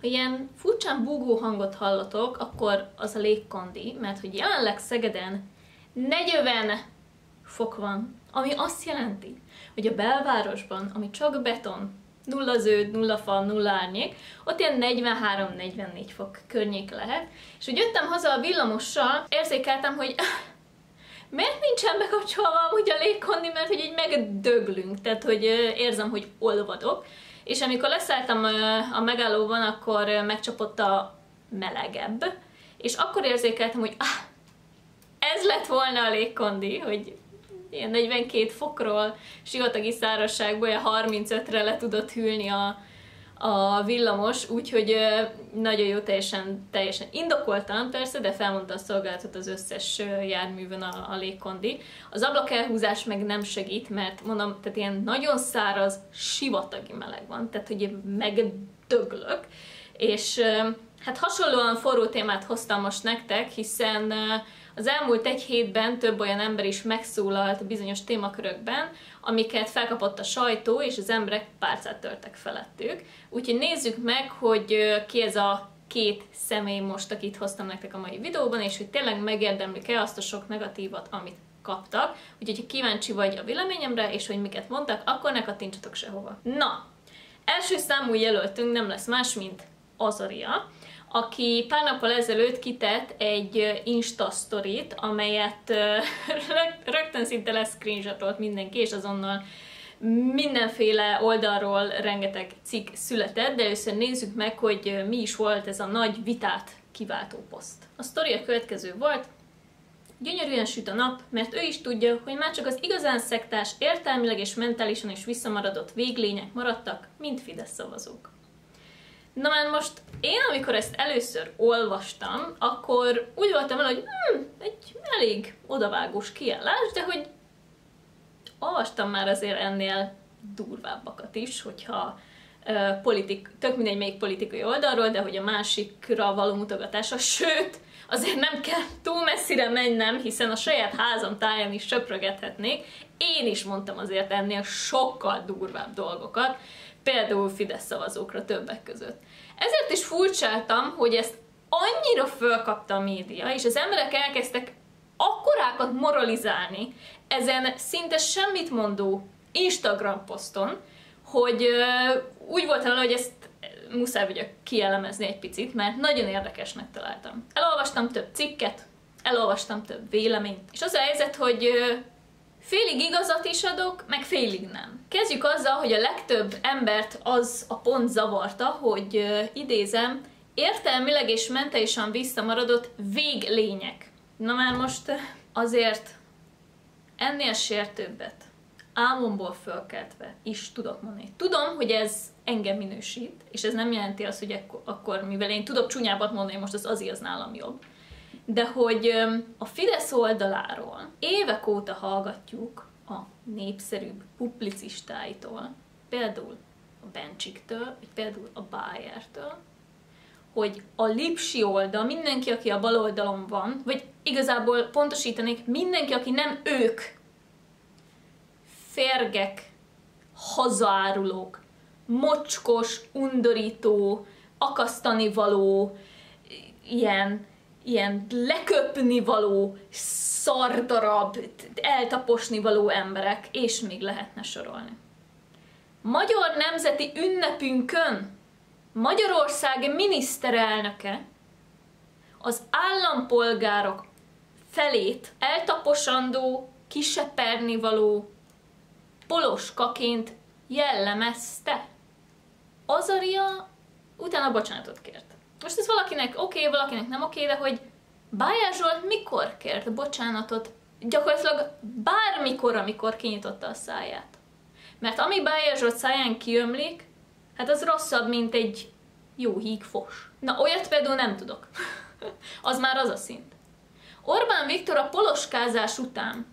Ha ilyen furcsán búgó hangot hallatok, akkor az a légkondi, mert hogy jelenleg Szegeden 40 fok van, ami azt jelenti, hogy a belvárosban, ami csak beton, nulla zöld, nulla fal, nulla árnyék, ott ilyen 43-44 fok környék lehet. És hogy jöttem haza a villamossal, érzékeltem, hogy miért nincsen bekapcsolva amúgy a légkondi, mert hogy így megdöglünk, tehát hogy érzem, hogy olvadok. És amikor leszálltam a megállóban, akkor megcsapott a melegebb, és akkor érzékeltem, hogy ez lett volna a légkondi, hogy ilyen 42 fokról, sivatagi szárazságból olyan 35-re le tudott hűlni a villamos, úgyhogy nagyon jó, teljesen indokoltan persze, de felmondta a szolgálatot az összes járművön a légkondi. Az ablakelhúzás meg nem segít, mert mondom, tehát ilyen nagyon száraz, sivatagi meleg van, tehát hogy én megdöglök, és hát hasonlóan forró témát hoztam most nektek, hiszen az elmúlt egy hétben több olyan ember is megszólalt bizonyos témakörökben, amiket felkapott a sajtó, és az emberek pálcát törtek felettük. Úgyhogy nézzük meg, hogy ki ez a két személy most, akit hoztam nektek a mai videóban, és hogy tényleg megérdemlik-e azt a sok negatívat, amit kaptak. Úgyhogy ha kíváncsi vagy a véleményemre, és hogy miket mondtak, akkor ne kattintsatok sehova. Na, első számú jelöltünk nem lesz más, mint Azaria, aki pár nappal ezelőtt kitett egy Insta sztorit, amelyet rögtön szinte leszcreenshotolt mindenki, és azonnal mindenféle oldalról rengeteg cikk született, de először nézzük meg, hogy mi is volt ez a nagy vitát kiváltó poszt. A sztori a következő volt: gyönyörűen süt a nap, mert ő is tudja, hogy már csak az igazán szektás, értelmileg és mentálisan is visszamaradott véglények maradtak, mint Fidesz szavazók. Na már most én, amikor ezt először olvastam, akkor úgy voltam vele, hogy egy elég odavágós kiállás, de hogy olvastam már azért ennél durvábbakat is, hogyha tök mindegy melyik politikai oldalról, de hogy a másikra való mutogatása, sőt, azért nem kell túl messzire mennem, hiszen a saját házam táján is söprögethetnék. Én is mondtam azért ennél sokkal durvább dolgokat, például Fidesz szavazókra többek között. Ezért is furcsáltam, hogy ezt annyira fölkapta a média, és az emberek elkezdtek akkorákat moralizálni ezen szinte semmit mondó Instagram poszton, hogy úgy volt vele, hogy ezt muszáj vagyok kielemezni egy picit, mert nagyon érdekesnek találtam. Elolvastam több cikket, elolvastam több véleményt, és az a helyzet, hogy félig igazat is adok, meg félig nem. Kezdjük azzal, hogy a legtöbb embert az a pont zavarta, hogy idézem, értelmileg és mentálisan visszamaradott véglények. Na már most azért ennél sértőbbet, álmomból fölkeltve is tudok mondani. Tudom, hogy ez engem minősít, és ez nem jelenti azt, hogy akkor mivel én tudok csúnyábbat mondani, most az nálam jobb. De hogy a Fidesz oldaláról évek óta hallgatjuk a népszerűbb publicistáitól, például a Bencsiktől, vagy például a Bayertől, hogy a Lipsi oldal, mindenki, aki a bal oldalon van, vagy igazából pontosítanék, mindenki, aki nem ők, férgek, hazaárulók, mocskos, undorító, akasztani való, ilyen leköpni való, szardarab, eltaposni való emberek, és még lehetne sorolni. Magyar nemzeti ünnepünkön Magyarország miniszterelnöke az állampolgárok felét eltaposandó, kiseperni való poloskaként jellemezte. Azaria utána bocsánatot kért. Most ez valakinek oké, valakinek nem oké, de hogy Bayer Zsolt mikor kért bocsánatot? Gyakorlatilag bármikor, amikor kinyitotta a száját. Mert ami Bayer Zsolt száján kiömlik, hát az rosszabb, mint egy jó híg fos. Na, olyat például nem tudok. Az már az a szint. Orbán Viktor a poloskázás után,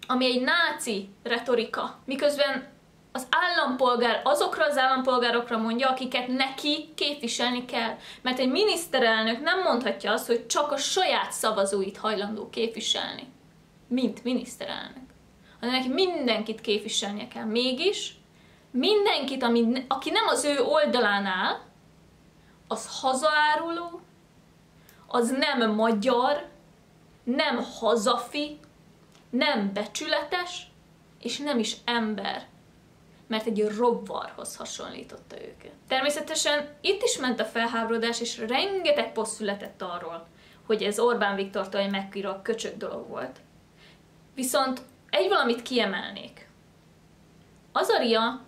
ami egy náci retorika, miközben az állampolgár azokra az állampolgárokra mondja, akiket neki képviselni kell. Mert egy miniszterelnök nem mondhatja azt, hogy csak a saját szavazóit hajlandó képviselni, mint miniszterelnök. Hanem neki mindenkit képviselnie kell. Mégis mindenkit, aki nem az ő oldalán áll, az hazaáruló, az nem magyar, nem hazafi, nem becsületes, és nem is ember, mert egy rovarhoz hasonlította őket. Természetesen itt is ment a felháborodás, és rengeteg poszt született arról, hogy ez Orbán Viktortól egy mekkora köcsög dolog volt. Viszont egy valamit kiemelnék. Azaria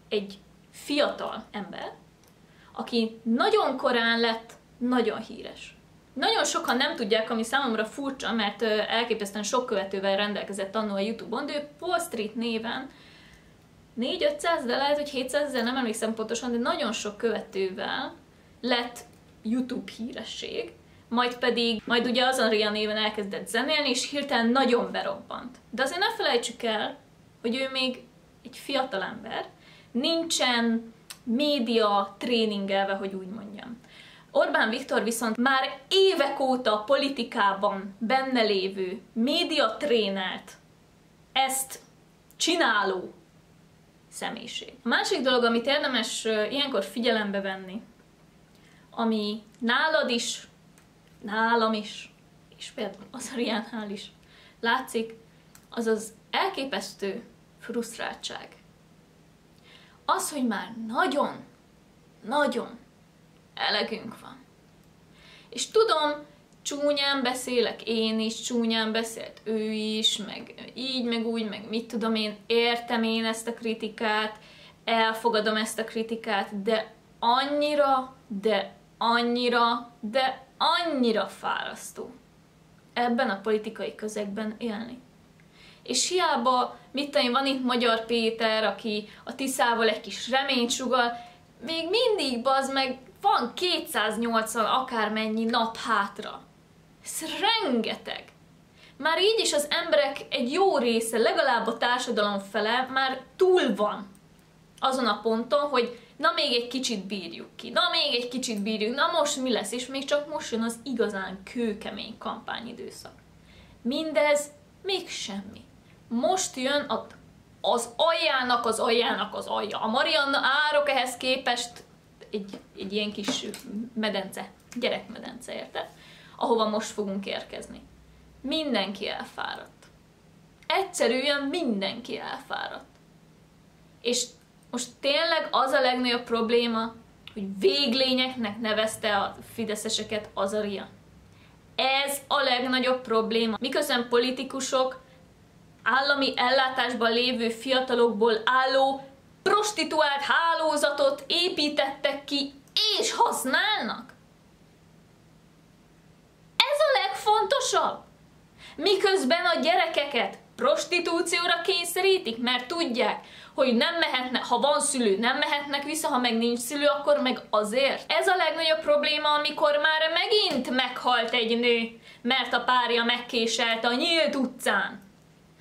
egy fiatal ember, aki nagyon korán lett nagyon híres. Nagyon sokan nem tudják, ami számomra furcsa, mert elképesztően sok követővel rendelkezett annó a YouTube-on, de ő Wall Street néven 400-500, de lehet, hogy 700 000, nem emlékszem pontosan, de nagyon sok követővel lett YouTube híresség, majd ugye Azaria néven elkezdett zenélni, és hirtelen nagyon berobbant. De azért ne felejtsük el, hogy ő még egy fiatal ember, nincsen média tréningelve, hogy úgy mondjam. Orbán Viktor viszont már évek óta a politikában benne lévő, média trénelt, ezt csináló személyiség. A másik dolog, amit érdemes ilyenkor figyelembe venni, ami nálad is, nálam is, és például Azariánál is látszik, az az elképesztő frusztráltság. Az, hogy már nagyon elegünk van. És tudom, csúnyán beszélek én is, csúnyán beszélt ő is, meg így, meg úgy, meg mit tudom én, értem én ezt a kritikát, elfogadom ezt a kritikát, de annyira fárasztó ebben a politikai közegben élni. És hiába, mit tudom én, van itt Magyar Péter, aki a Tiszával egy kis reményt sugall, még mindig, bazd meg, van 280 akármennyi nap hátra. Ez rengeteg. Már így is az emberek egy jó része, legalább a társadalom fele már túl van azon a ponton, hogy na még egy kicsit bírjuk ki, na még egy kicsit bírjuk, na most mi lesz, és még csak most jön az igazán kőkemény kampányidőszak. Mindez még semmi. Most jön az aljának az alja. A Marianna árok ehhez képest egy ilyen kis medence, gyerekmedence, érted? Ahova most fogunk érkezni. Mindenki elfáradt. Egyszerűen mindenki elfáradt. És most tényleg az a legnagyobb probléma, hogy véglényeknek nevezte a fideszeseket Azaria. Ez a legnagyobb probléma. Miközben politikusok állami ellátásban lévő fiatalokból álló prostituált hálózatot építettek ki és használnak. Ez a legfontosabb. Miközben a gyerekeket prostitúcióra kényszerítik, mert tudják, hogy nem mehetnek, ha van szülő, nem mehetnek vissza, ha meg nincs szülő, akkor meg azért. Ez a legnagyobb probléma, amikor már megint meghalt egy nő, mert a párja megkéselte a nyílt utcán.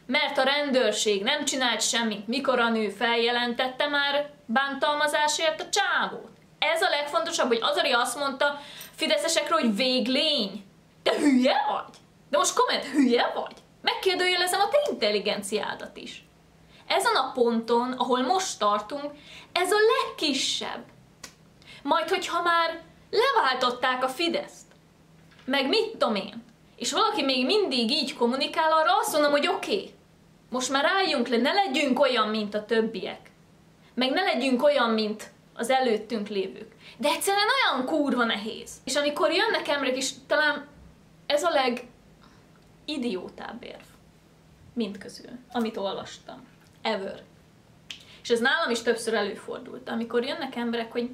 Mert a rendőrség nem csinált semmit, mikor a nő feljelentette már bántalmazásért a csávót. Ez a legfontosabb, hogy Azaria azt mondta fideszesekről, hogy véglény. Te hülye vagy? De most komment, hülye vagy? Megkérdőjelezem a te intelligenciádat is. Ezen a ponton, ahol most tartunk, ez a legkisebb. Majd, hogyha már leváltották a Fideszt, meg mit tudom én, és valaki még mindig így kommunikál, arra azt mondom, hogy oké, most már álljunk le, ne legyünk olyan, mint a többiek. Meg ne legyünk olyan, mint az előttünk lévők. De egyszerűen olyan kurva nehéz. És amikor jönnek emberek, és talán ez a legidiótább érv mindközül, amit olvastam. Ever. És ez nálam is többször előfordult, amikor jönnek emberek, hogy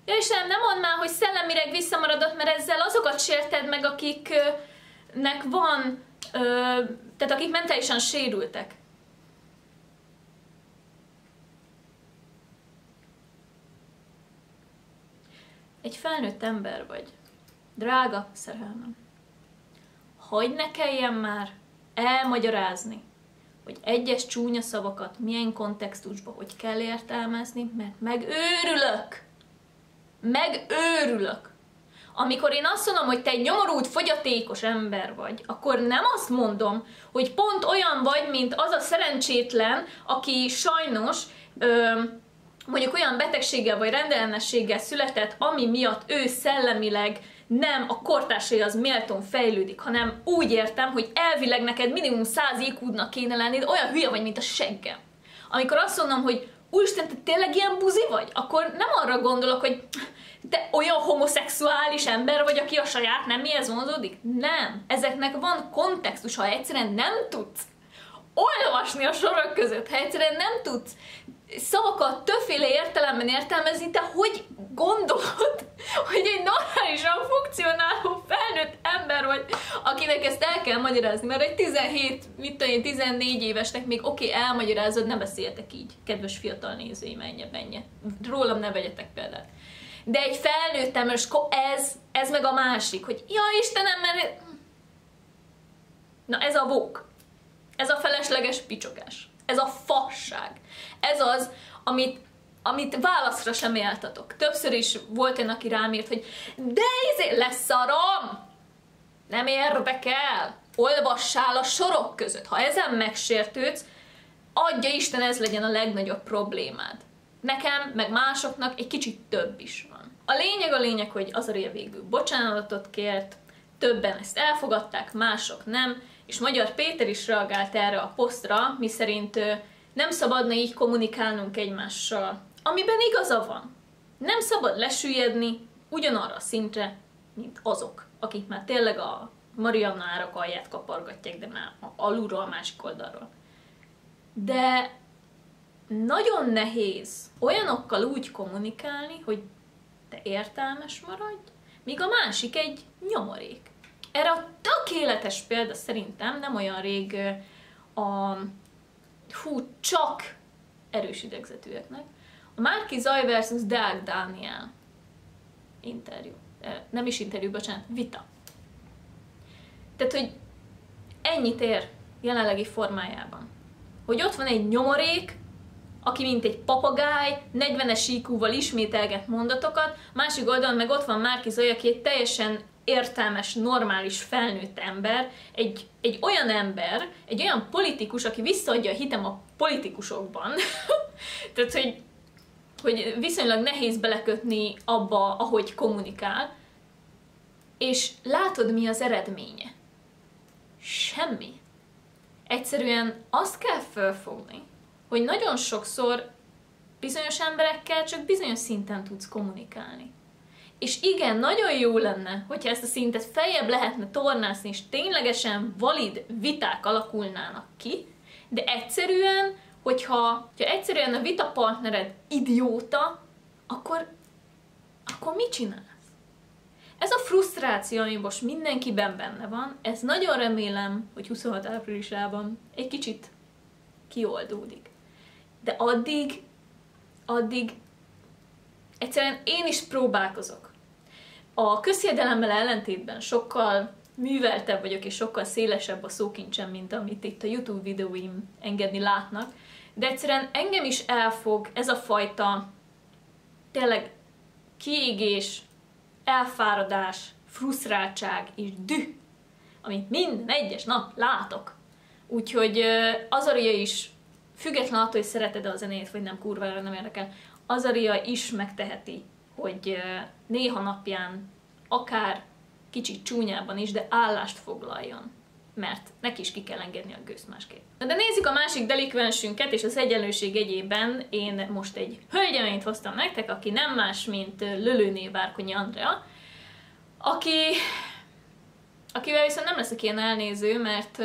ja Istenem, nem mondd már, hogy szellemileg visszamaradott, mert ezzel azokat sérted meg, akiknek van, tehát akik mentálisan sérültek. Egy felnőtt ember vagy. Drága szerelmem. Hogy ne kelljen már elmagyarázni, hogy egyes csúnya szavakat milyen kontextusban hogy kell értelmezni, mert megőrülök. Megőrülök. Amikor én azt mondom, hogy te egy nyomorult, fogyatékos ember vagy, akkor nem azt mondom, hogy pont olyan vagy, mint az a szerencsétlen, aki sajnos mondjuk olyan betegséggel vagy rendellenességgel született, ami miatt ő szellemileg nem a kortársaihoz méltón fejlődik, hanem úgy értem, hogy elvileg neked minimum 100 IQ-nak kéne lenni, de olyan hülye vagy, mint a seggem. Amikor azt mondom, hogy úristen, te tényleg ilyen buzi vagy? Akkor nem arra gondolok, hogy te olyan homoszexuális ember vagy, aki a saját neméhez vonzódik? Nem. Ezeknek van kontextus, ha egyszerűen nem tudsz olvasni a sorok között, ha egyszerűen nem tudsz szavakat többféle értelemben értelmezni, te hogy gondolod, hogy egy normálisan funkcionáló felnőtt ember vagy, akinek ezt el kell magyarázni, mert egy 14 évesnek még oké, elmagyarázod, ne beszéltek így, kedves fiatal nézőim, menje. Rólam ne vegyetek példát. De egy felnőtt ember, ez meg a másik, hogy ja Istenem, mert... Na ez a vók. Ez a felesleges picsogás. Ez a fasság. Ez az, amit válaszra sem éltatok. Többször is volt olyan, aki rám írt, hogy de leszarom! Nem érdekel! Olvassál a sorok között. Ha ezen megsértődsz, adja Isten, ez legyen a legnagyobb problémád. Nekem, meg másoknak egy kicsit több is van. A lényeg, hogy Azaria végül bocsánatot kért, többen ezt elfogadták, mások nem, és Magyar Péter is reagált erre a posztra, miszerint nem szabadna így kommunikálnunk egymással. Amiben igaza van. Nem szabad lesüllyedni ugyanarra a szintre, mint azok, akik már tényleg a Marianna árak alját kapargatják, de már alulról, a másik oldalról. De nagyon nehéz olyanokkal úgy kommunikálni, hogy te értelmes maradj, míg a másik egy nyomorék. Erre a tökéletes példa szerintem nem olyan rég csak erős idegzetűeknek. A Márki Zaj versus Deák Dániel interjú. Nem is interjú, bocsánat, vita. Tehát, hogy ennyit ér jelenlegi formájában. Hogy ott van egy nyomorék, aki mint egy papagáj, 40-es IQ-val ismételget mondatokat, másik oldalon meg ott van Márki Zaj, aki egy teljesen értelmes, normális, felnőtt ember, egy olyan ember, egy olyan politikus, aki visszaadja a hitem a politikusokban. Tehát, hogy viszonylag nehéz belekötni abba, ahogy kommunikál, és látod, mi az eredménye. Semmi. Egyszerűen azt kell felfogni, hogy nagyon sokszor bizonyos emberekkel csak bizonyos szinten tudsz kommunikálni. És igen, nagyon jó lenne, hogyha ezt a szintet feljebb lehetne tornászni, és ténylegesen valid viták alakulnának ki, de egyszerűen, hogyha egyszerűen a vitapartnered idióta, akkor mit csinálsz? Ez a frusztráció, ami most mindenkiben benne van, ez nagyon remélem, hogy 26 áprilisában egy kicsit kioldódik. De addig egyszerűen én is próbálkozok. A közhiedelemmel ellentétben sokkal műveltebb vagyok, és sokkal szélesebb a szókincsem, mint amit itt a YouTube videóim engedni látnak, de egyszerűen engem is elfog ez a fajta tényleg kiégés, elfáradás, frusztráltság és düh, amit minden egyes nap látok. Úgyhogy Azaria is, független attól, hogy szereted a zenét, vagy nem, kurvára nem érdekel, Azaria is megteheti, hogy néha napján, akár kicsit csúnyában is, de állást foglaljon. Mert neki is ki kell engedni a gőzt másképp. De nézzük a másik delikvensünket, és az egyenlőség jegyében én most egy hölgyeményt hoztam nektek, aki nem más, mint Lölőné Várkonyi Andrea, akivel viszont nem leszek ilyen elnéző, mert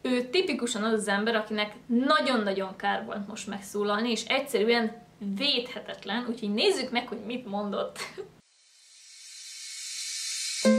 ő tipikusan az az ember, akinek nagyon-nagyon kár volt most megszólalni, és egyszerűen védhetetlen, úgyhogy nézzük meg, hogy mit mondott.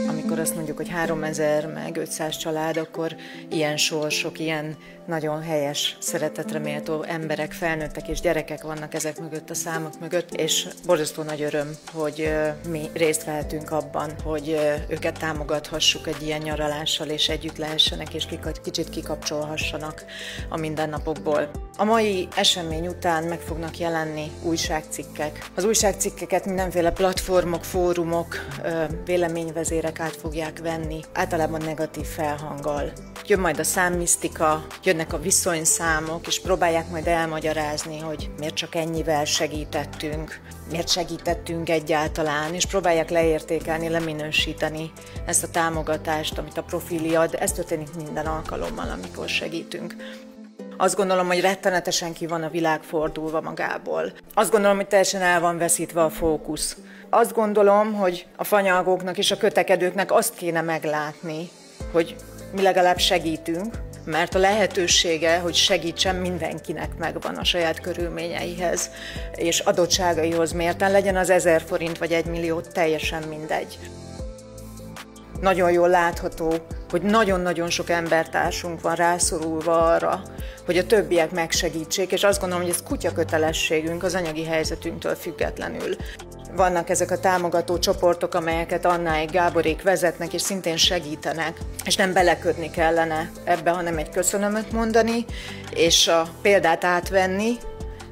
Amikor azt mondjuk, hogy 3000 meg 500 család, akkor ilyen sorsok, ilyen nagyon helyes, szeretetre méltó emberek, felnőttek és gyerekek vannak ezek mögött, a számok mögött, és borzasztó nagy öröm, hogy mi részt vehetünk abban, hogy őket támogathassuk egy ilyen nyaralással, és együtt lehessenek, és kicsit kikapcsolhassanak a mindennapokból. A mai esemény után meg fognak jelenni újságcikkek. Az újságcikkeket mindenféle platformok, fórumok, véleményvezérek át fogják venni, általában negatív felhanggal. Jön majd a számmisztika, jönnek a viszonyszámok, és próbálják majd elmagyarázni, hogy miért csak ennyivel segítettünk, miért segítettünk egyáltalán, és próbálják leértékelni, leminősíteni ezt a támogatást, amit a profili ad. Ez történik minden alkalommal, amikor segítünk. Azt gondolom, hogy rettenetesen ki van a világ fordulva magából. Azt gondolom, hogy teljesen el van veszítve a fókusz. Azt gondolom, hogy a fanyalgóknak és a kötekedőknek azt kéne meglátni, hogy mi legalább segítünk, mert a lehetősége, hogy segítsen, mindenkinek megvan a saját körülményeihez és adottságaihoz mérten, legyen az 1000 forint vagy 1 millió, teljesen mindegy. Nagyon jól látható, hogy nagyon-nagyon sok embertársunk van rászorulva arra, hogy a többiek megsegítsék, és azt gondolom, hogy ez kutya kötelességünk az anyagi helyzetünktől függetlenül. Vannak ezek a támogató csoportok, amelyeket Annáék, Gáborék vezetnek, és szintén segítenek, és nem beleködni kellene ebbe, hanem egy köszönömöt mondani, és a példát átvenni,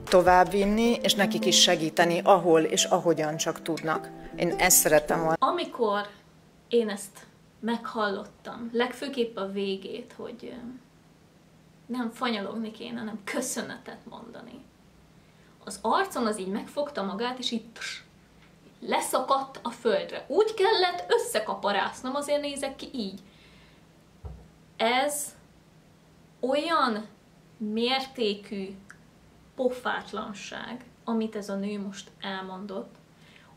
továbbvinni, és nekik is segíteni, ahol és ahogyan csak tudnak. Én ezt szerettem volna. Amikor én ezt meghallottam, legfőképp a végét, hogy nem fanyalogni kéne, hanem köszönetet mondani. Az arcom az így megfogta magát, és így leszakadt a földre. Úgy kellett összekaparásznom, azért nézek ki így. Ez olyan mértékű pofátlanság, amit ez a nő most elmondott,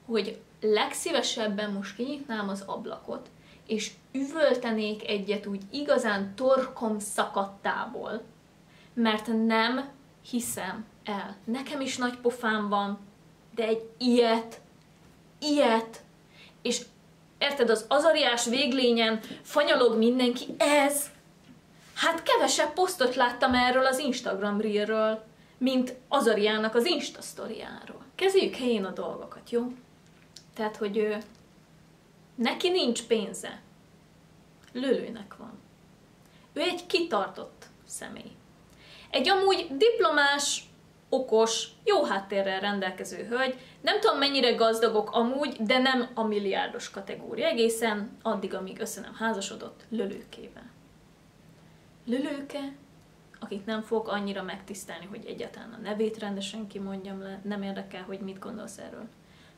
hogy legszívesebben most kinyitnám az ablakot, és üvöltenék egyet úgy igazán torkom szakadtából, mert nem hiszem el. Nekem is nagy pofám van, de egy ilyet, és érted, az azariás véglényen fanyalog mindenki, ez, hát kevesebb posztot láttam erről az Instagram Reelről, mint Azariának az Insta sztoriáról. Kezeljük helyén a dolgokat, jó? Tehát, hogy neki nincs pénze. Lölőnek van. Ő egy kitartott személy. Egy amúgy diplomás, okos, jó háttérrel rendelkező hölgy, nem tudom mennyire gazdagok amúgy, de nem a milliárdos kategória, egészen addig, amíg össze nem házasodott Lölőkével. Lölőke, akit nem fog annyira megtisztelni, hogy egyáltalán a nevét rendesen kimondjam le, nem érdekel, hogy mit gondolsz erről.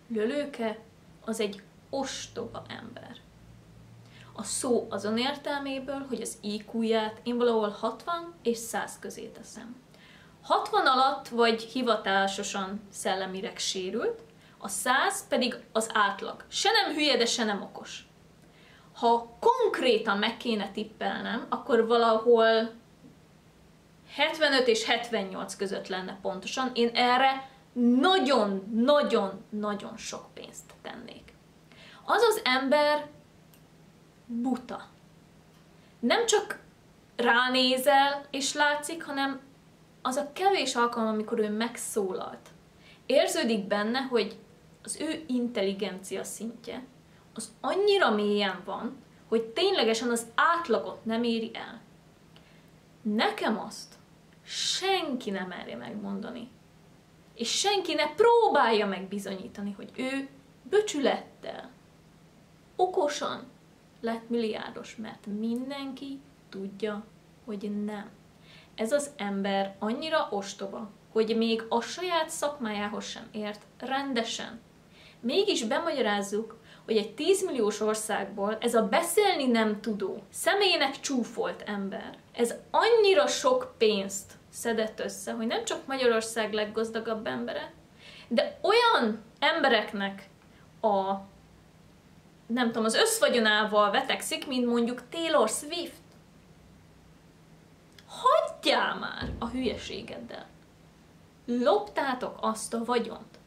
Lölőke az egy ostoba ember. A szó azon értelméből, hogy az IQ-ját én valahol 60 és 100 közé teszem. 60 alatt vagy hivatásosan szellemileg sérült, a 100 pedig az átlag. Se nem hülye, de se nem okos. Ha konkrétan meg kéne tippelnem, akkor valahol 75 és 78 között lenne pontosan. Én erre nagyon-nagyon-nagyon sok pénzt tennék. Az az ember buta. Nem csak ránézel és látszik, hanem az a kevés alkalom, amikor ő megszólalt. Érződik benne, hogy az ő intelligencia szintje az annyira mélyen van, hogy ténylegesen az átlagot nem éri el. Nekem azt senki nem merje megmondani. És senki ne próbálja meg bizonyítani, hogy ő becsülettel, okosan lett milliárdos, mert mindenki tudja, hogy nem. Ez az ember annyira ostoba, hogy még a saját szakmájához sem ért rendesen. Mégis bemagyarázzuk, hogy egy 10 milliós országból ez a beszélni nem tudó, személynek csúfolt ember, ez annyira sok pénzt szedett össze, hogy nem csak Magyarország leggazdagabb embere, de olyan embereknek az összvagyonával vetekszik, mint mondjuk Taylor Swift. Hagyjál már a hülyeségeddel! Loptátok azt a vagyont.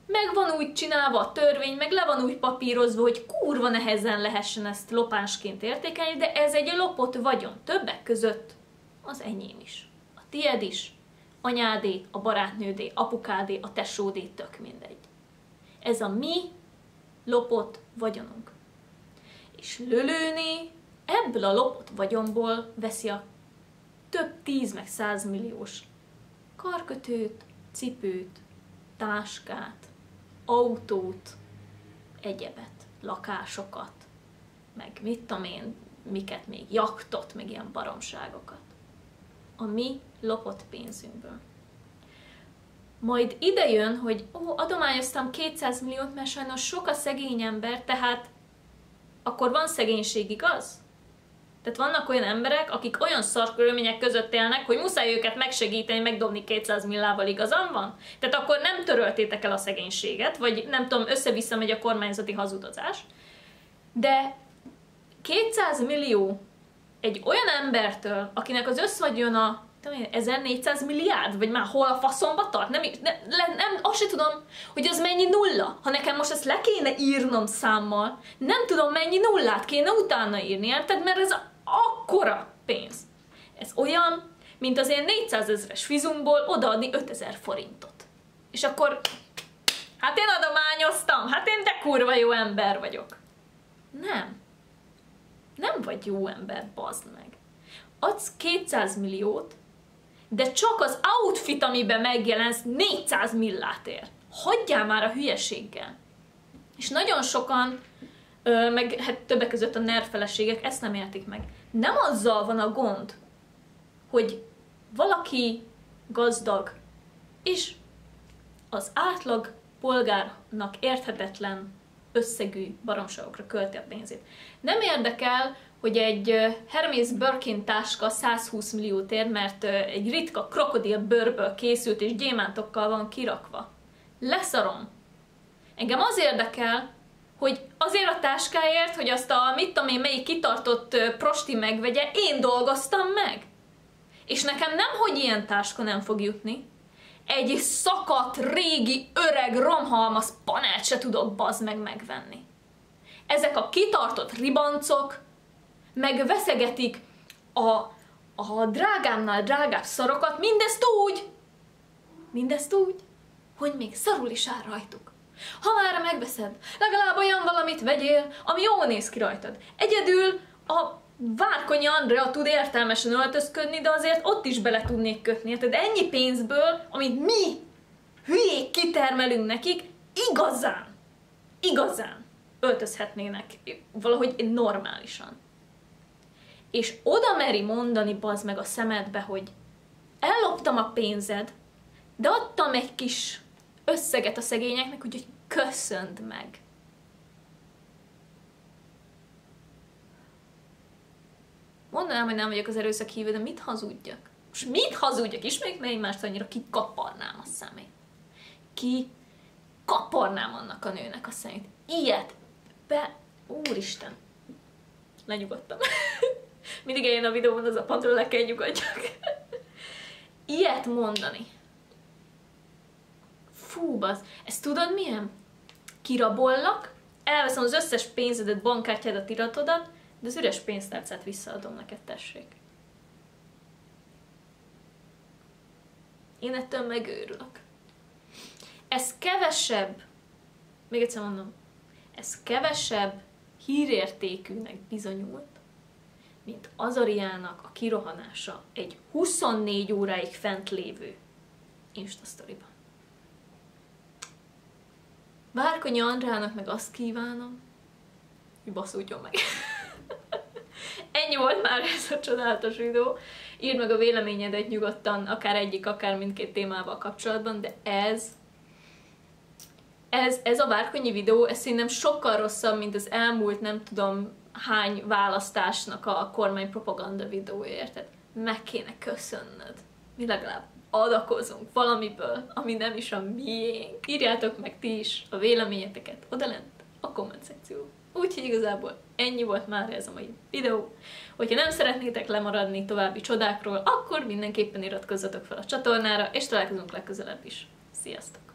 Meg van úgy csinálva a törvény, meg le van úgy papírozva, hogy kurva nehezen lehessen ezt lopásként értékelni, de ez egy lopott vagyon. Többek között az enyém is. A tied is, anyádé, a barátnődé, apukádé, a tesódé, tök mindegy. Ez a mi lopott vagyonunk. És Lölőné ebből a lopott vagyonból veszi a több 10 meg 100 milliós karkötőt, cipőt, táskát, autót, egyebet, lakásokat, meg mit tudom én, miket még, jachtot, meg ilyen baromságokat. A mi lopott pénzünkből. Majd ide jön, hogy adományoztam 200 milliót, mert sajnos sok a szegény ember, tehát akkor van szegénység, igaz? Tehát vannak olyan emberek, akik olyan szar körülmények között élnek, hogy muszáj őket megsegíteni, megdobni 200 millával, igazam van? Tehát akkor nem töröltétek el a szegénységet, vagy nem tudom, össze-vissza megy a kormányzati hazudozás. De 200 millió egy olyan embertől, akinek az összvagyona 1400 milliárd, vagy már hol a faszomba tart? Nem, azt se tudom, hogy az mennyi nulla. Ha nekem most ezt le kéne írnom számmal, nem tudom mennyi nullát kéne utána írni, érted? Mert ez akkora pénz. Ez olyan, mint az én 400 000-es fizunkból odaadni 5000 forintot. És akkor, hát én adományoztam, hát én de kurva jó ember vagyok. Nem. Nem vagy jó ember, bazd meg. Adsz 200 milliót, de csak az outfit, amiben megjelensz, 400 millát ér. Hagyjál már a hülyeséggel. És nagyon sokan, meg hát többek között a NER feleségek ezt nem értik meg. Nem azzal van a gond, hogy valaki gazdag, és az átlag polgárnak érthetetlen összegű baromságokra költi a pénzét. Nem érdekel, hogy egy Hermes Birkin táska 120 milliót ér, mert egy ritka krokodil bőrből készült és gyémántokkal van kirakva. Leszarom. Engem az érdekel, hogy azért a táskáért, hogy azt a mit tudom én melyik kitartott prosti megvegye, én dolgoztam meg. És nekem nem, hogy ilyen táska nem fog jutni. Egy szakadt, régi, öreg, romhalmaz panelt se tudok bazd meg megvenni. Ezek a kitartott ribancok meg veszegetik a drágámnál drágább szarokat, mindezt úgy, hogy még szarul is áll rajtuk. Ha már megveszed, legalább olyan valamit vegyél, ami jól néz ki rajtad. Egyedül a Várkonyi Andrea tud értelmesen öltözködni, de azért ott is bele tudnék kötni. Tehát ennyi pénzből, amit mi hülyék kitermelünk nekik, igazán öltözhetnének valahogy normálisan. És oda meri mondani, bazd meg a szemedbe, hogy elloptam a pénzed, de adtam egy kis összeget a szegényeknek, úgyhogy köszönd meg. Mondanám, hogy nem vagyok az erőszak hívő, de mit hazudjak? Most mit hazudjak? Ismerjük meg egymást annyira, kikaparnám a szemét. Kikaparnám annak a nőnek a szemét. Ilyet. Úristen. Lenyugodtam. Mindig eljön a videóban az a padról, le kell nyugodjak. Ilyet mondani. Fú, bazd. Ezt tudod milyen? Kirabollak, elveszem az összes pénzedet, bankkártyádat, iratodat, de az üres pénztárcát visszaadom neked, tessék. Én ettől megőrülök. Ez kevesebb, még egyszer mondom, ez kevesebb hírértékűnek bizonyult, mint Azariának a kirohanása egy 24 óráig fent lévő Instasztoriban. Várkonyi Andrának meg azt kívánom, hogy baszódjon meg. Ennyi volt már ez a csodálatos videó. Írd meg a véleményedet nyugodtan, akár egyik, akár mindkét témával kapcsolatban, de ez a Várkonyi videó, ez szerintem sokkal rosszabb, mint az elmúlt nem tudom hány választásnak a kormány propaganda videója, tehát meg kéne köszönnöd. Mi legalább adakozunk valamiből, ami nem is a miénk. Írjátok meg ti is a véleményeteket odalent a komment szekcióban. Úgyhogy igazából ennyi volt már ez a mai videó. Hogyha nem szeretnétek lemaradni további csodákról, akkor mindenképpen iratkozzatok fel a csatornára, és találkozunk legközelebb is. Sziasztok!